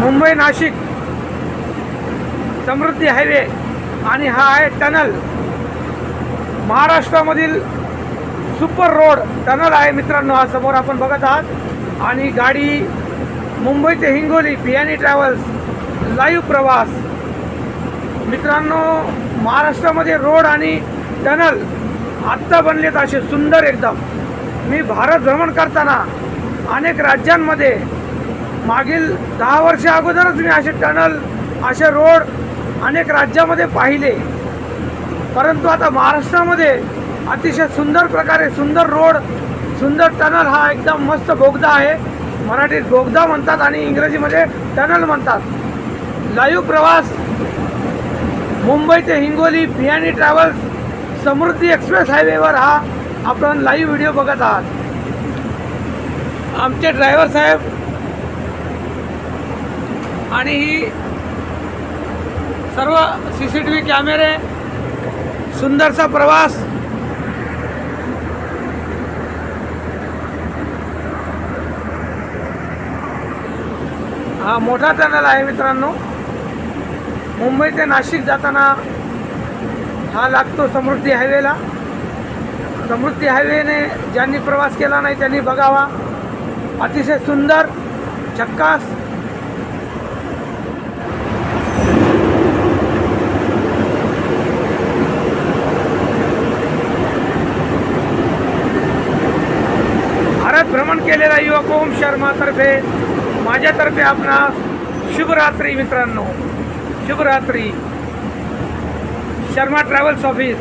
मुंबई नाशिक समृद्धी highway आणि हा आहे टनल, महाराष्ट्रामधील सुपर रोड टनल आहे मित्रांनो। हा समोर आपण बघत आहात आणि गाडी मुंबई ते हिंगोली पियानी ट्रॅव्हल्स लाईव्ह प्रवास मित्रांनो। महाराष्ट्रामध्ये रोड आणि टनल आत्ता बनलेत असे सुंदर एकदम। मी भारत भ्रमण करताना अनेक राज्यांमध्ये मागील 10 वर्ष अगोदरच मी असे टनल असे रोड अनेक राज्यामध्ये पाहिले, परंतु आता महाराष्ट्रामध्ये अतिशय सुंदर प्रकारे सुंदर रोड सुंदर टनल हा एकदम मस्त बोगदा आहे। मराठीत बोगदा म्हणतात आणि इंग्रजीमध्ये टनल म्हणतात। लाईव्ह प्रवास मुंबई ते हिंगोली पियानी ट्रॅव्हल्स समृद्धी एक्सप्रेस हायवेवर हा आपण लाईव्ह व्हिडिओ बघत आहात। आमचे ड्रायव्हर साहेब आणि ही सर्व CCTV कॅमेरे, सुंदरसा प्रवास। हा मोठा टनल आहे मित्रांनो। मुंबई ते नाशिक जाताना हा लागतो समृद्धी हायवेला। समृद्धी हायवेने ज्यांनी प्रवास केला नाही त्यांनी बघावा, अतिशय सुंदर झक्कास। भारत भ्रमण केलेला युवक ओम शर्मातर्फे माझ्यातर्फे आपणास शुभरात्री मित्रांनो, शुभरात्री। Sharma travels office.